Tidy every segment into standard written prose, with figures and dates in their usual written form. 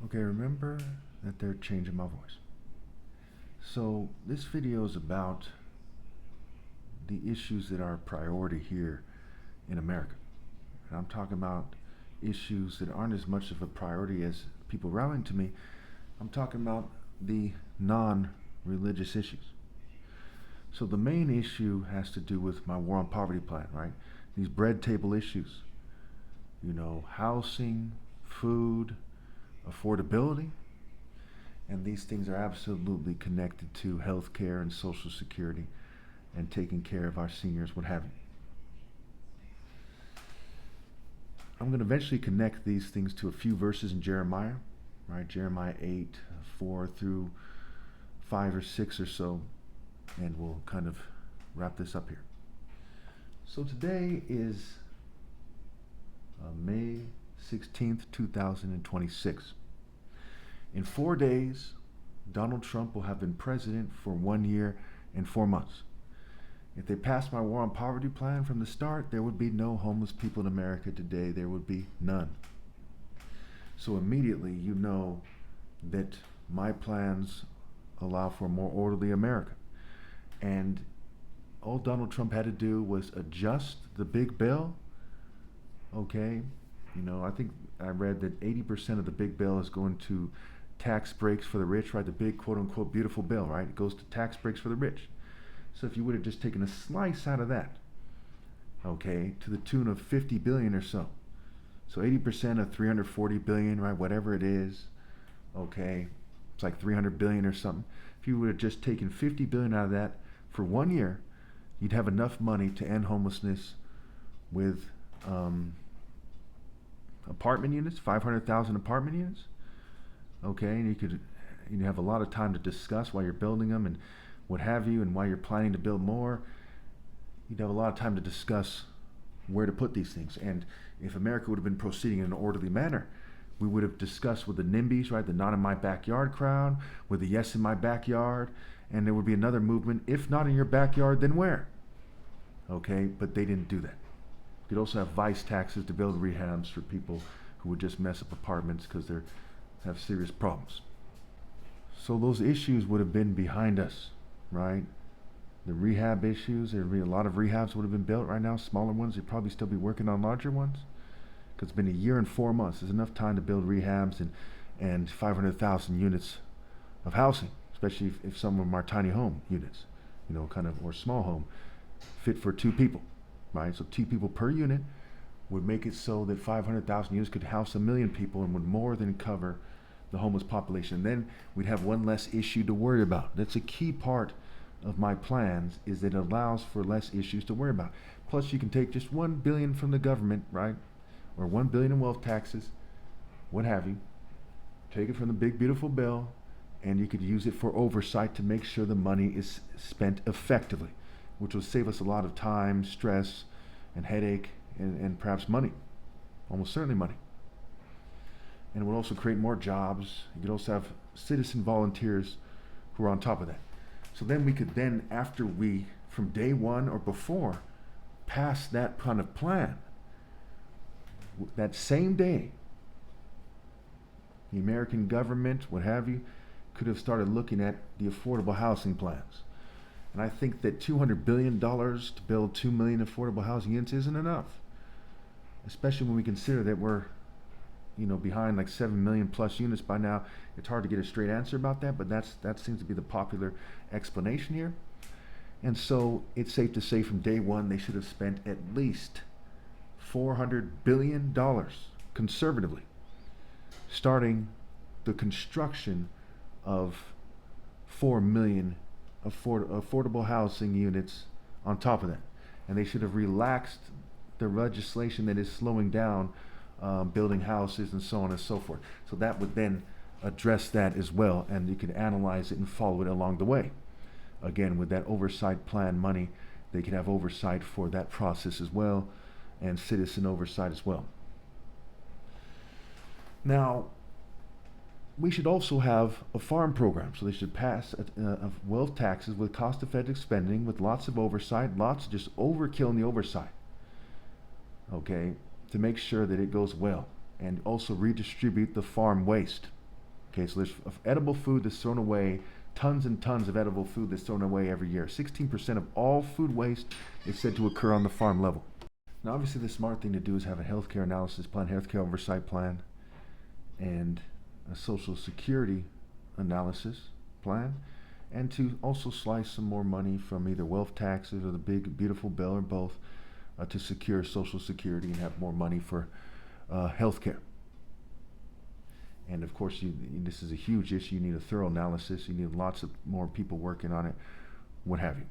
Okay, remember that they're changing my voice. So, this video is about the issues that are a priority here in America. And I'm talking about issues that aren't as much of a priority as people rallying to me. I'm talking about the non religious issues. So, the main issue has to do with my war on poverty plan, right? These bread table issues. Housing, food, affordability, and these things are absolutely connected to health care and social security and taking care of our seniors, what have you. I'm going to eventually connect these things to a few verses in Jeremiah, right? Jeremiah 8, 4 through 5 or 6 or so, and we'll kind of wrap this up here. So today is May 16th, 2026. In 4 days, Donald Trump will have been president for 1 year and 4 months. If they passed my war on poverty plan from the start, there would be no homeless people in America today. There would be none. So immediately you know that my plans allow for a more orderly America. And all Donald Trump had to do was adjust the big bill. Okay, I think I read that 80% of the big bill is going to tax breaks for the rich, right? The big quote unquote beautiful bill, right? It goes to tax breaks for the rich. So if you would have just taken a slice out of that, okay, to the tune of 50 billion or so. So 80% of 340 billion, right? Whatever it is, okay, it's like 300 billion or something. If you would have just taken 50 billion out of that for 1 year, you'd have enough money to end homelessness with apartment units, 500,000 apartment units. Okay, and you'd have a lot of time to discuss while you're building them and what have you, and why you're planning to build more. You'd have a lot of time to discuss where to put these things. And if America would have been proceeding in an orderly manner, we would have discussed with the NIMBYs, right, the not in my backyard crowd, with the yes in my backyard, and there would be another movement, if not in your backyard, then where? Okay, but they didn't do that. You could also have vice taxes to build rehabs for people who would just mess up apartments because they have serious problems. So those issues would have been behind us, right? The rehab issues, there'd be a lot of rehabs would have been built right now, smaller ones. You'd probably still be working on larger ones because it's been 1 year and 4 months. There's enough time to build rehabs and 500,000 units of housing, especially if some of them are tiny home units, or small home, fit for 2 people, right? So 2 people per unit would make it so that 500,000 units could house 1 million people and would more than cover the homeless population. Then we'd have one less issue to worry about. That's a key part of my plans, is that it allows for less issues to worry about. Plus you can take just 1 billion from the government, right? Or 1 billion in wealth taxes, what have you. Take it from the big beautiful bill, and you could use it for oversight to make sure the money is spent effectively, which will save us a lot of time, stress, and headache, and perhaps money. Almost certainly money. And it would also create more jobs. You could also have citizen volunteers who are on top of that. So then we could then, after we, from day one or before, pass that kind of plan, that same day, the American government, what have you, could have started looking at the affordable housing plans. And I think that $200 billion to build 2 million affordable housing units isn't enough, especially when we consider that we're behind like 7 million plus units by now. It's hard to get a straight answer about that, but that seems to be the popular explanation here. And so it's safe to say from day one they should have spent at least $400 billion conservatively starting the construction of 4 million affordable housing units on top of that. And they should have relaxed the legislation that is slowing down building houses and so on and so forth. So that would then address that as well, and you can analyze it and follow it along the way. Again, with that oversight plan money, they can have oversight for that process as well, and citizen oversight as well. Now, we should also have a farm program. So they should pass wealth taxes with cost-effective spending, with lots of oversight, lots of just overkill in the oversight. Okay, to make sure that it goes well, and also redistribute the farm waste. Okay, so there's edible food that's thrown away, tons and tons of edible food that's thrown away every year. 16% of all food waste is said to occur on the farm level. Now, obviously, the smart thing to do is have a healthcare analysis plan, healthcare oversight plan, and a social security analysis plan, and to also slice some more money from either wealth taxes or the big, beautiful bill or both to secure social security and have more money for healthcare. And of course, this is a huge issue. You need a thorough analysis. You need lots of more people working on it, what have you.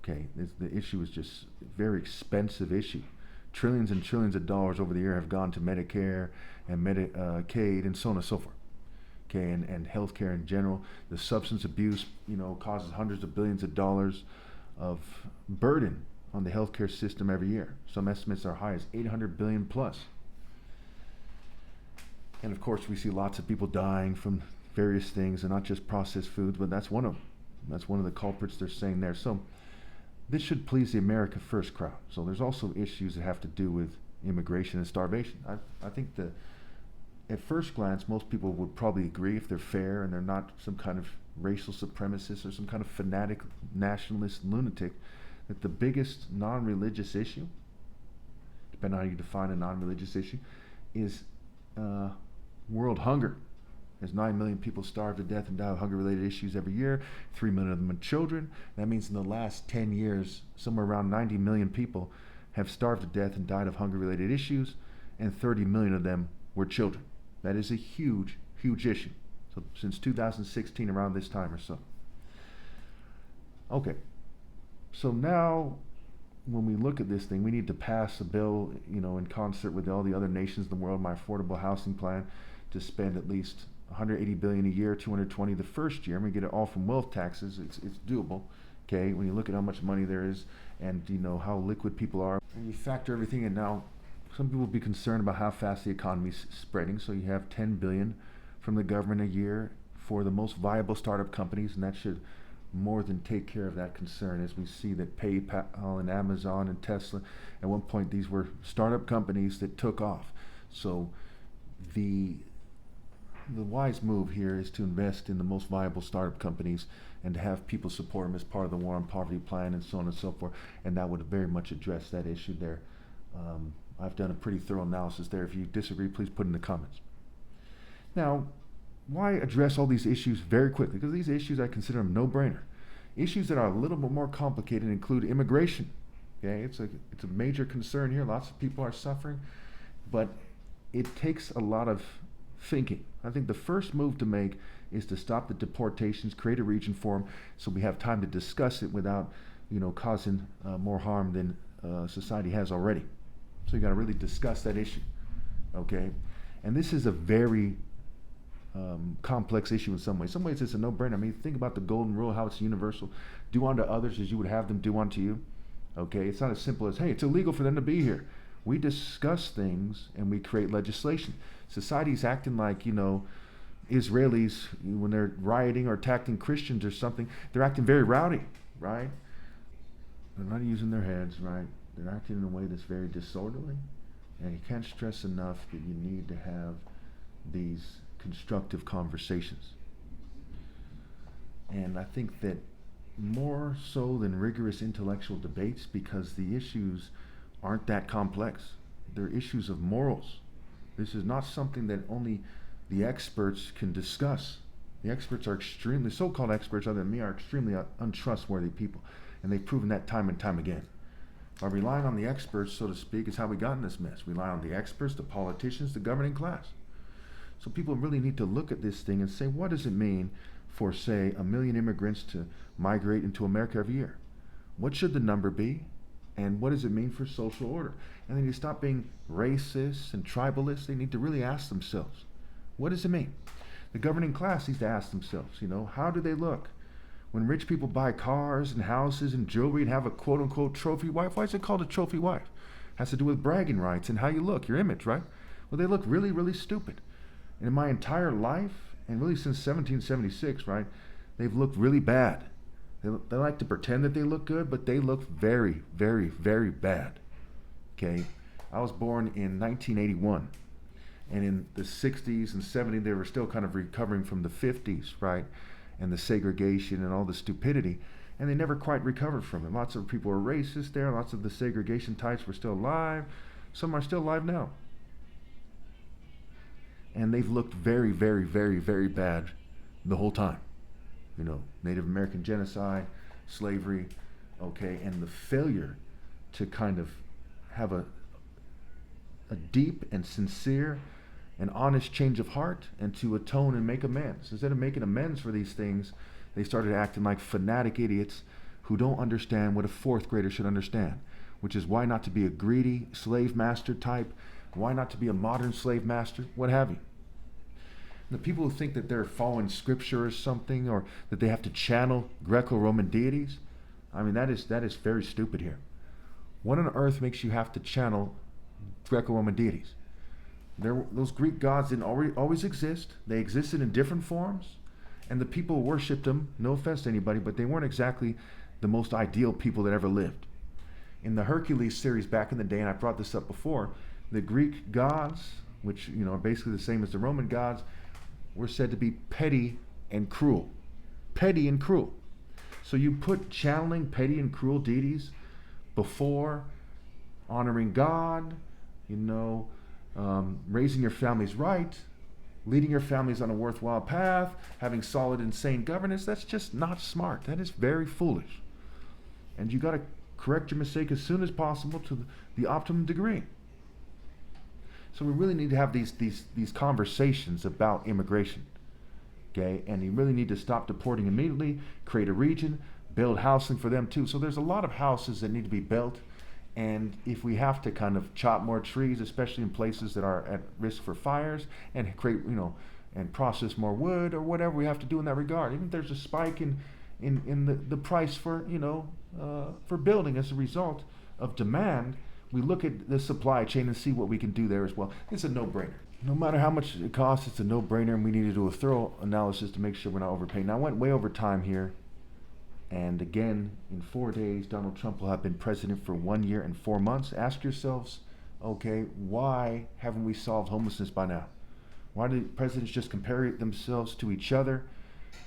Okay, the issue is just a very expensive issue. Trillions and trillions of dollars over the year have gone to Medicare and Medicaid and so on and so forth. Okay, and healthcare in general. The substance abuse, causes hundreds of billions of dollars of burden on the healthcare system every year. Some estimates are high as 800 billion plus. And of course, we see lots of people dying from various things, and not just processed foods, but that's one of them. That's one of the culprits they're saying there. So this should please the America First crowd. So there's also issues that have to do with immigration and starvation. I think that at first glance, most people would probably agree, if they're fair and they're not some kind of racial supremacist or some kind of fanatic nationalist lunatic, that the biggest non-religious issue, depending on how you define a non-religious issue, is world hunger. As 9 million people starve to death and die of hunger-related issues every year. 3 million of them are children. That means in the last 10 years, somewhere around 90 million people have starved to death and died of hunger-related issues, and 30 million of them were children. That is a huge, huge issue. So since 2016, around this time or so. Okay, so now when we look at this thing, we need to pass a bill, in concert with all the other nations in the world, my affordable housing plan, to spend at least 180 billion a year, 220 the first year, and we get it all from wealth taxes. It's doable. Okay, when you look at how much money there is, and how liquid people are, and you factor everything in. Now, some people will be concerned about how fast the economy's spreading. So you have 10 billion from the government a year for the most viable startup companies, and that should more than take care of that concern, as we see that PayPal and Amazon and Tesla, at one point these were startup companies that took off. So the wise move here is to invest in the most viable startup companies and to have people support them as part of the War on Poverty plan and so on and so forth, and that would very much address that issue there. I've done a pretty thorough analysis there. If you disagree, please put in the comments. Now, why address all these issues very quickly? Because these issues, I consider them no-brainer. Issues that are a little bit more complicated include immigration. Okay, it's a major concern here. Lots of people are suffering, but it takes a lot of thinking. I think the first move to make is to stop the deportations, create a region for them, so we have time to discuss it without, causing more harm than society has already. So you got to really discuss that issue. Okay, and this is a very complex issue in some ways. Some ways it's a no-brainer. I mean, think about the golden rule, how it's universal. Do unto others as you would have them do unto you. Okay, it's not as simple as, hey, it's illegal for them to be here. We discuss things and we create legislation. Society's acting like, Israelis, when they're rioting or attacking Christians or something, they're acting very rowdy, right? They're not using their heads, right? They're acting in a way that's very disorderly. And you can't stress enough that you need to have these constructive conversations. And I think that more so than rigorous intellectual debates, because the issues aren't that complex. They're issues of morals. This is not something that only the experts can discuss. The experts are extremely, so-called experts other than me, are extremely untrustworthy people. And they've proven that time and time again. By relying on the experts, so to speak, is how we got in this mess. Rely on the experts, the politicians, the governing class. So people really need to look at this thing and say, what does it mean for, say, 1 million immigrants to migrate into America every year? What should the number be? And what does it mean for social order? And then you stop being racist and tribalist. They need to really ask themselves, what does it mean? The governing class needs to ask themselves, how do they look? When rich people buy cars and houses and jewelry and have a quote-unquote trophy wife, why is it called a trophy wife? It has to do with bragging rights and how you look, your image, right? Well, they look really, really stupid. And in my entire life, and really since 1776, right, they've looked really bad. They like to pretend that they look good, but they look very, very, very bad. Okay? I was born in 1981. And in the 60s and 70s, they were still kind of recovering from the 50s, right? And the segregation and all the stupidity. And they never quite recovered from it. Lots of people were racist there. Lots of the segregation types were still alive. Some are still alive now. And they've looked very, very, very, very bad the whole time. You know, Native American genocide, slavery, okay, and the failure to kind of have a deep and sincere and honest change of heart and to atone and make amends. Instead of making amends for these things, they started acting like fanatic idiots who don't understand what a fourth grader should understand, which is why not to be a greedy slave master type, why not to be a modern slave master, what have you. The people who think that they're following scripture or something, or that they have to channel Greco-Roman deities, I mean, that is very stupid here. What on earth makes you have to channel Greco-Roman deities? Those Greek gods didn't always exist. They existed in different forms, and the people worshipped them. No offense to anybody, but they weren't exactly the most ideal people that ever lived. In the Hercules series back in the day, and I brought this up before, the Greek gods, which are basically the same as the Roman gods, were said to be petty and cruel. Petty and cruel. So you put channeling petty and cruel deities before honoring God, raising your families right, leading your families on a worthwhile path, having solid and sane governance. That's just not smart. That is very foolish. And you got to correct your mistake as soon as possible to the optimum degree. So we really need to have these conversations about immigration, okay? And you really need to stop deporting immediately, create a region, build housing for them too. So there's a lot of houses that need to be built, and if we have to kind of chop more trees, especially in places that are at risk for fires, and create, and process more wood or whatever we have to do in that regard. Even if there's a spike in the price for building as a result of demand, we look at the supply chain and see what we can do there as well. It's a no-brainer. No matter how much it costs, it's a no-brainer, and we need to do a thorough analysis to make sure we're not overpaying. Now, I went way over time here, and again, in 4 days, Donald Trump will have been president for 1 year and 4 months. Ask yourselves, okay, why haven't we solved homelessness by now? Why do presidents just compare themselves to each other?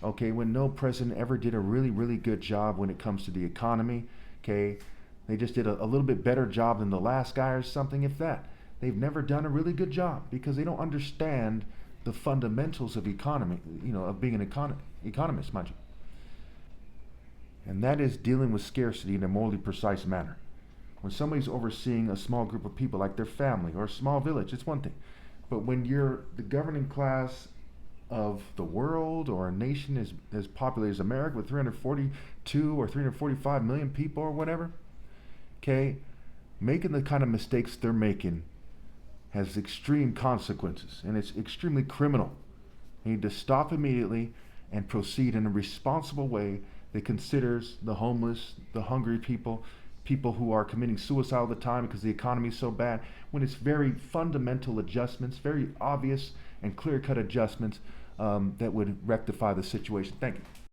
Okay, when no president ever did a really, really good job when it comes to the economy, okay? They just did a little bit better job than the last guy or something, if that. They've never done a really good job because they don't understand the fundamentals of economy, of being an economist, mind you. And that is dealing with scarcity in a morally precise manner. When somebody's overseeing a small group of people, like their family or a small village, it's one thing. But when you're the governing class of the world or a nation as populated as America with 342 or 345 million people or whatever, okay, making the kind of mistakes they're making has extreme consequences, and it's extremely criminal. You need to stop immediately and proceed in a responsible way that considers the homeless, the hungry people who are committing suicide all the time because the economy is so bad, when it's very fundamental adjustments, very obvious and clear-cut adjustments that would rectify the situation. Thank you.